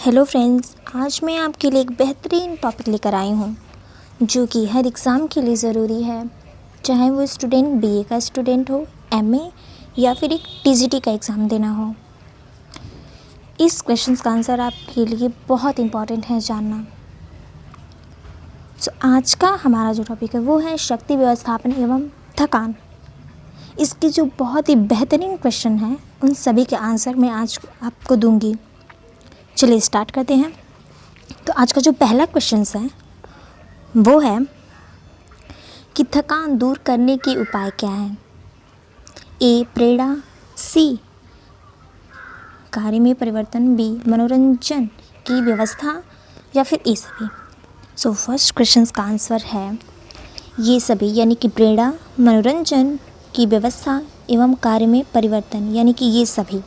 Hello friends, आज मैं आपके लिए एक बेहतरीन टॉपिक लेकर आई हूँ जो कि हर एग्ज़ाम के लिए ज़रूरी है, चाहे वो स्टूडेंट बीए का स्टूडेंट हो, एमए या फिर एक टीजीटी का एग्ज़ाम देना हो। इस क्वेश्चंस का आंसर आपके लिए बहुत इम्पॉर्टेंट है जानना। आज का हमारा जो टॉपिक है वो है शक्ति व्यवस्थापन एवं थकान। इसके जो बहुत ही बेहतरीन क्वेश्चन हैं उन सभी के आंसर मैं आज आपको दूंगी। चलिए स्टार्ट करते हैं। तो आज का जो पहला क्वेश्चन है वो है कि थकान दूर करने के उपाय क्या हैं। ए प्रेरणा, सी कार्य में परिवर्तन, बी मनोरंजन की व्यवस्था या फिर ए सभी। सो फर्स्ट क्वेश्चन का आंसर है ये सभी, यानी कि प्रेरणा, मनोरंजन की व्यवस्था एवं कार्य में परिवर्तन, यानी कि ये सभी।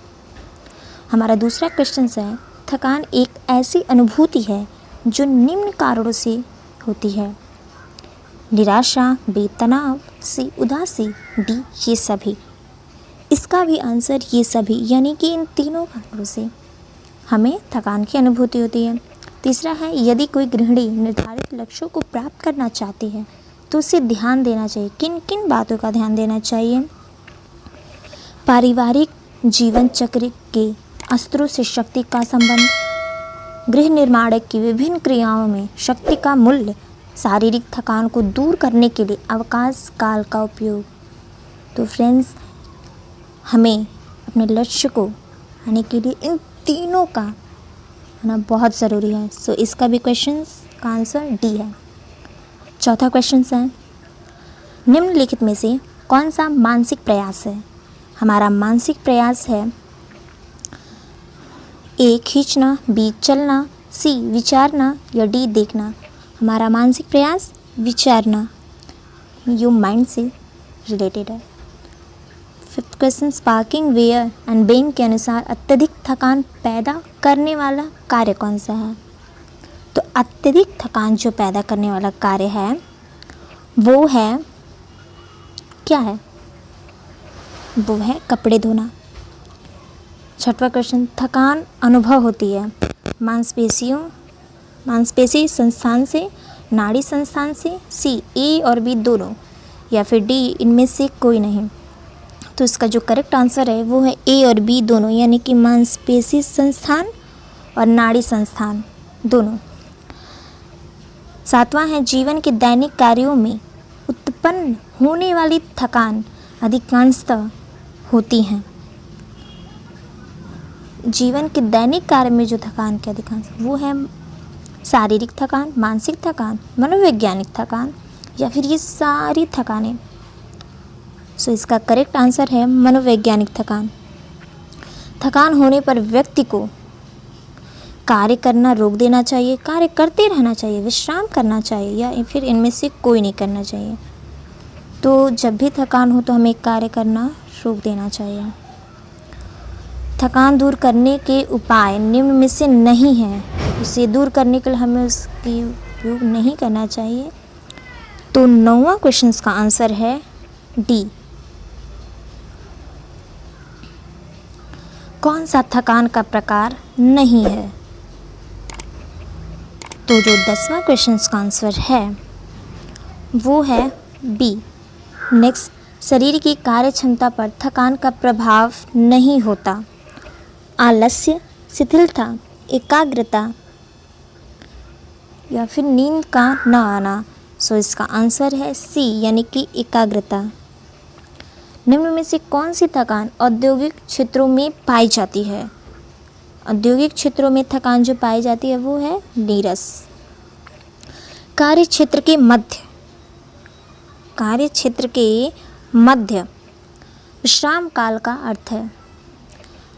हमारा दूसरा क्वेश्चन है थकान एक ऐसी अनुभूति है जो निम्न कारणों से होती है। निराशा, बी तनाव, सी उदासी, डी ये सभी। इसका भी आंसर ये सभी, यानी कि इन तीनों कारणों से हमें थकान की अनुभूति होती है। तीसरा है यदि कोई गृहिणी निर्धारित लक्ष्यों को प्राप्त करना चाहती है तो उसे ध्यान देना चाहिए। किन किन बातों का ध्यान देना चाहिए? पारिवारिक जीवन चक्र के अस्त्रों से शक्ति का संबंध, गृह निर्माण की विभिन्न क्रियाओं में शक्ति का मूल्य, शारीरिक थकान को दूर करने के लिए अवकाश काल का उपयोग। तो फ्रेंड्स, हमें अपने लक्ष्य को आने के लिए इन तीनों का होना बहुत ज़रूरी है। सो इसका भी क्वेश्चन का आंसर डी है। चौथा क्वेश्चन है निम्नलिखित में से कौन सा मानसिक प्रयास है। हमारा मानसिक प्रयास है ए खींचना, बी चलना, सी विचारना या डी देखना। हमारा मानसिक प्रयास विचारना, यो माइंड से रिलेटेड है। फिफ्थ क्वेश्चन स्पार्किंग वेयर एंड बेन के अनुसार अत्यधिक थकान पैदा करने वाला कार्य कौन सा है। तो अत्यधिक थकान जो पैदा करने वाला कार्य है वो है क्या है? वो है कपड़े धोना। छठवां क्वेश्चन थकान अनुभव होती है मांसपेशी संस्थान से, नाड़ी संस्थान से, सी ए और बी दोनों, या फिर डी इनमें से कोई नहीं। तो इसका जो करेक्ट आंसर है वो है ए और बी दोनों, यानी कि मांसपेशी संस्थान और नाड़ी संस्थान दोनों। सातवां है जीवन के दैनिक कार्यों में उत्पन्न होने वाली थकान अधिकांशतः होती हैं। जीवन के दैनिक कार्य में जो थकान के अधिकांश वो है शारीरिक थकान, मानसिक थकान, मनोवैज्ञानिक थकान या फिर ये सारी थकानें। सो इसका करेक्ट आंसर है मनोवैज्ञानिक थकान। थकान होने पर व्यक्ति को कार्य करना रोक देना चाहिए, कार्य करते रहना चाहिए, विश्राम करना चाहिए या फिर इनमें से कोई नहीं करना चाहिए। तो जब भी थकान हो तो हमें कार्य करना रोक देना चाहिए। थकान दूर करने के उपाय निम्न में से नहीं हैं। इसे दूर करने के लिए हमें उसकी उपयोग नहीं करना चाहिए। तो 9वां क्वेश्चन का आंसर है डी। कौन सा थकान का प्रकार नहीं है? तो जो 10वां क्वेश्चन का आंसर है वो है बी। नेक्स्ट, शरीर की कार्य क्षमता पर थकान का प्रभाव नहीं होता। आलस्य, शिथिलता, एकाग्रता या फिर नींद का न आना। सो इसका आंसर है सी, यानी कि एकाग्रता। निम्न में से कौन सी थकान औद्योगिक क्षेत्रों में पाई जाती है? औद्योगिक क्षेत्रों में थकान जो पाई जाती है वो है नीरस। कार्य क्षेत्र के मध्य विश्राम काल का अर्थ है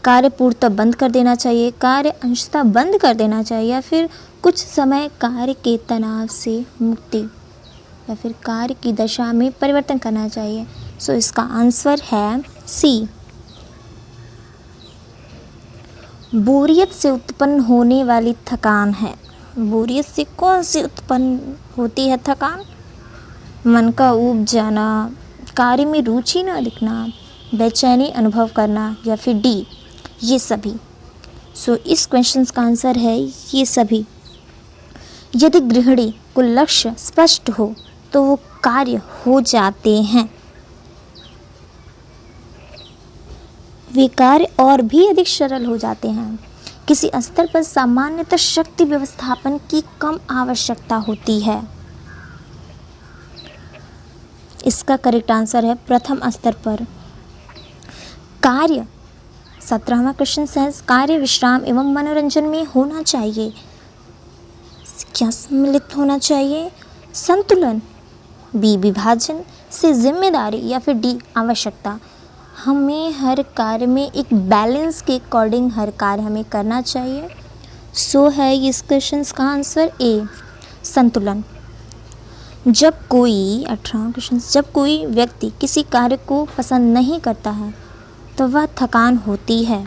कार्य पूर्णतः बंद कर देना चाहिए, कार्य अंशतः बंद कर देना चाहिए या फिर कुछ समय कार्य के तनाव से मुक्ति या फिर कार्य की दशा में परिवर्तन करना चाहिए। सो इसका आंसर है सी। बोरियत से उत्पन्न होने वाली थकान है। बोरियत से कौन सी उत्पन्न होती है थकान? मन का ऊब जाना, कार्य में रुचि न दिखना, बेचैनी अनुभव करना या फिर डी ये सभी। सो इस क्वेश्चन का आंसर है ये सभी। यदि गृहिणी को लक्ष्य स्पष्ट हो तो वो कार्य हो जाते हैं, वे कार्य और भी अधिक सरल हो जाते हैं। किसी स्तर पर सामान्यतः शक्ति व्यवस्थापन की कम आवश्यकता होती है। इसका करेक्ट आंसर है प्रथम स्तर पर। कार्य 17वां क्वेश्चन है, कार्य विश्राम एवं मनोरंजन में होना चाहिए। क्या सम्मिलित होना चाहिए? संतुलन, बी विभाजन, सी जिम्मेदारी या फिर डी आवश्यकता। हमें हर कार्य में एक बैलेंस के अकॉर्डिंग हर कार्य हमें करना चाहिए। सो है इस क्वेश्चन का आंसर ए संतुलन। जब कोई 18वां क्वेश्चन, जब कोई व्यक्ति किसी कार्य को पसंद नहीं करता है तो वह थकान होती है।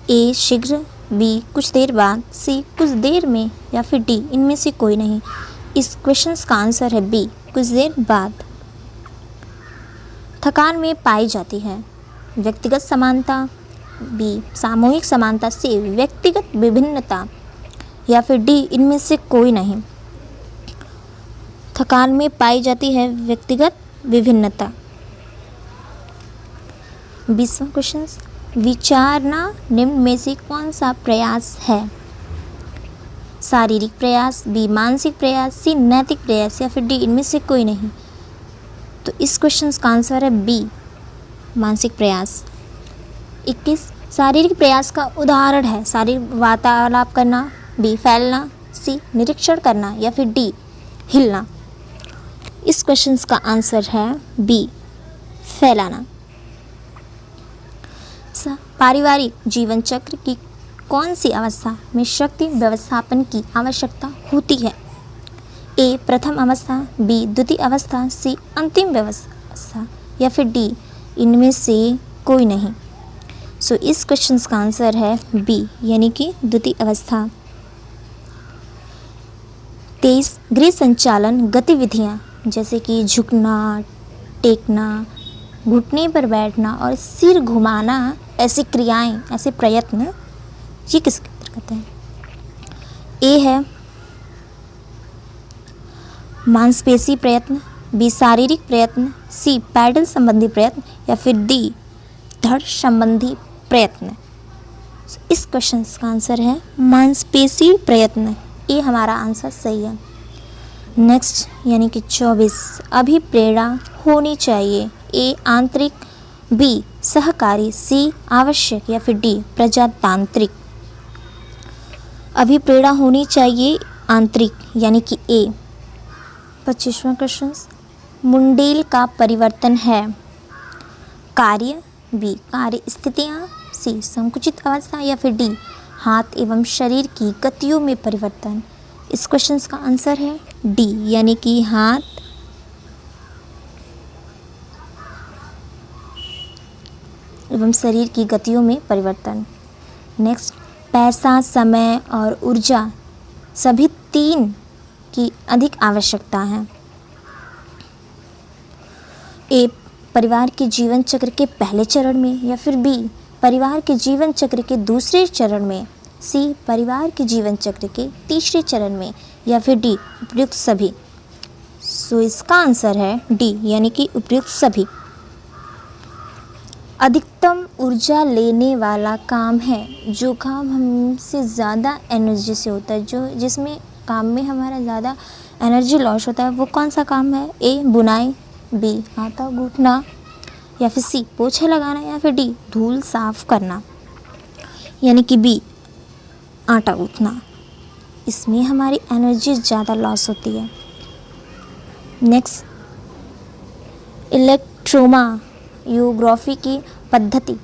ए शीघ्र, बी कुछ देर बाद, सी कुछ देर में या फिर डी इनमें से कोई नहीं। इस क्वेश्चन का आंसर है बी कुछ देर बाद। थकान में पाई जाती है व्यक्तिगत समानता, बी सामूहिक समानता, सी व्यक्तिगत विभिन्नता या फिर डी इनमें से कोई नहीं। थकान में पाई जाती है व्यक्तिगत विभिन्नता। 20वां क्वेश्चन, विचारना निम्न में से कौन सा प्रयास है? शारीरिक प्रयास, बी मानसिक प्रयास, सी नैतिक प्रयास या फिर डी इनमें से कोई नहीं। तो इस क्वेश्चन का आंसर है बी मानसिक प्रयास। 21 शारीरिक प्रयास का उदाहरण है शारीरिक वार्तालाप करना, बी फैलना, सी निरीक्षण करना या फिर डी हिलना। इस क्वेश्चन का आंसर है बी फैलाना। पारिवारिक जीवन चक्र की कौन सी अवस्था में शक्ति व्यवस्थापन की आवश्यकता होती है? ए प्रथम अवस्था, बी द्वितीय अवस्था, सी अंतिम व्यवस्था या फिर डी इनमें से कोई नहीं। सो इस क्वेश्चन का आंसर है बी यानी कि द्वितीय अवस्था। 23 गृह संचालन गतिविधियाँ जैसे कि झुकना, टेकना, घुटने पर बैठना और सिर घुमाना, ऐसी क्रियाएं, ऐसे प्रयत्न, ये किसके अंतर्गत है? ए है मांसपेशी प्रयत्न, बी शारीरिक प्रयत्न, सी पैडल संबंधी प्रयत्न या फिर डी धड़ संबंधी प्रयत्न। इस क्वेश्चन का आंसर है मांसपेशी प्रयत्न। ये हमारा आंसर सही है। नेक्स्ट यानी कि 24 अभिप्रेरणा होनी चाहिए। ए आंतरिक, बी सहकारी, सी आवश्यक या फिर डी प्रजातांत्रिक। अभिप्रेरणा होनी चाहिए आंतरिक यानी कि ए। 25वां क्वेश्चन, मुंडेल का परिवर्तन है कार्य, बी कार्य स्थितियाँ, सी संकुचित अवस्था या फिर डी हाथ एवं शरीर की गतियों में परिवर्तन। इस क्वेश्चन का आंसर है डी यानी कि हाथ एवं शरीर की गतियों में परिवर्तन। नेक्स्ट पैसा, समय और ऊर्जा सभी तीन की अधिक आवश्यकता है। ए परिवार के जीवन चक्र के पहले चरण में या फिर बी परिवार के जीवन चक्र के दूसरे चरण में, सी परिवार के जीवन चक्र के तीसरे चरण में या फिर डी उपयुक्त सभी। सो इसका आंसर है डी यानी कि उपयुक्त सभी। अधिकतम ऊर्जा लेने वाला काम है जो काम हमसे ज़्यादा एनर्जी से होता है, जो जिसमें काम में हमारा ज़्यादा एनर्जी लॉस होता है, वो कौन सा काम है? ए बुनाई, बी आटा गूंथना या फिर सी पोछा लगाना या फिर डी धूल साफ करना यानी कि बी आटा गूंथना। इसमें हमारी एनर्जी ज़्यादा लॉस होती है। नेक्स्ट इलेक्ट्रोमायोग्राफी की पद्धति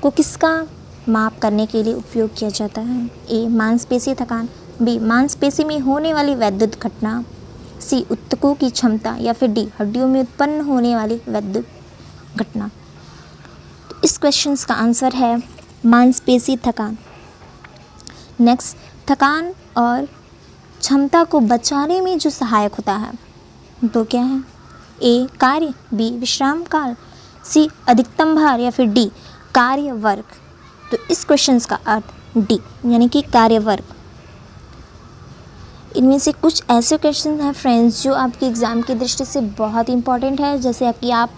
को किसका माप करने के लिए उपयोग किया जाता है? ए मांसपेशी थकान, बी मांसपेशी में होने वाली वैद्युत घटना, सी ऊतकों की क्षमता या फिर डी हड्डियों में उत्पन्न होने वाली वैद्युत घटना। तो इस क्वेश्चन का आंसर है मांसपेशी थकान। नेक्स्ट थकान और क्षमता को बचाने में जो सहायक होता है तो क्या है? ए कार्य, बी विश्राम काल, सी अधिकतम भार या फिर डी कार्य वर्ग। तो इस क्वेश्चन का अर्थ डी यानी कि कार्यवर्ग। इनमें से कुछ ऐसे क्वेश्चन हैं फ्रेंड्स जो आपके एग्ज़ाम की दृष्टि से बहुत इंपॉर्टेंट है, जैसे कि आप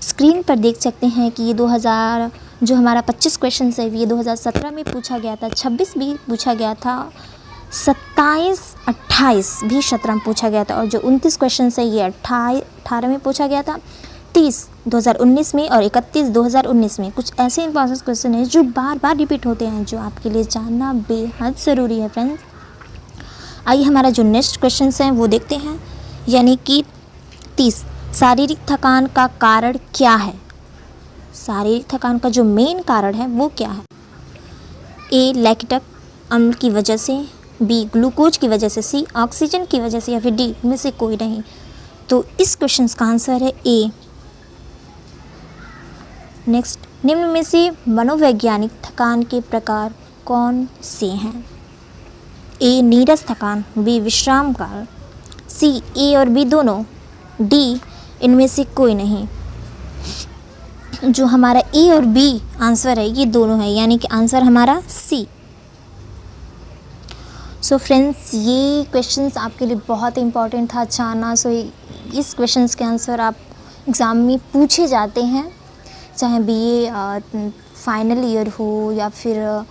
स्क्रीन पर देख सकते हैं कि ये 2000 जो हमारा 25 क्वेश्चन है ये 2017 में पूछा गया था, 26 भी पूछा गया था, 27, 28 भी 17 में पूछा गया था, और जो 29 क्वेश्चन है ये 18 में पूछा गया था, 30 2019 में और 31 2019 में। कुछ ऐसे इंपॉर्टेंट क्वेश्चन हैं जो बार बार रिपीट होते हैं, जो आपके लिए जानना बेहद ज़रूरी है फ्रेंड्स। आइए हमारा जो नेक्स्ट क्वेश्चन है वो देखते हैं, यानी कि 30 शारीरिक थकान का कारण क्या है। शारीरिक थकान का जो मेन कारण है वो क्या है। ए लैक्टिक अम्ल की वजह से, बी ग्लूकोज की वजह से, सी ऑक्सीजन की वजह से, या फिर डी में से कोई नहीं। तो इस क्वेश्चन का आंसर है ए। नेक्स्ट, निम्न में से मनोवैज्ञानिक थकान के प्रकार कौन से हैं। ए नीरस थकान, बी विश्राम काल, सी ए और बी दोनों, डी इनमें से कोई नहीं। जो हमारा ए और बी आंसर है ये दोनों है, यानी कि आंसर हमारा सी। सो फ्रेंड्स, ये क्वेश्चंस आपके लिए बहुत इंपॉर्टेंट था जानना। सो इस क्वेश्चंस के आंसर आप एग्ज़ाम में पूछे जाते हैं, चाहे बीए फाइनल ईयर हो या फिर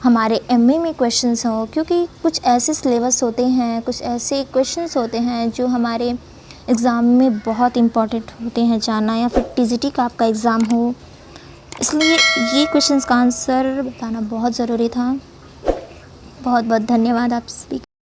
हमारे एमए में क्वेश्चंस हो, क्योंकि कुछ ऐसे सिलेबस होते हैं, कुछ ऐसे क्वेश्चंस होते हैं जो हमारे एग्ज़ाम में बहुत इम्पॉर्टेंट होते हैं जानना, या फिर टीजीटी का आपका एग्ज़ाम हो, इसलिए ये क्वेश्चंस का आंसर बताना बहुत ज़रूरी था। बहुत बहुत धन्यवाद आप सभी।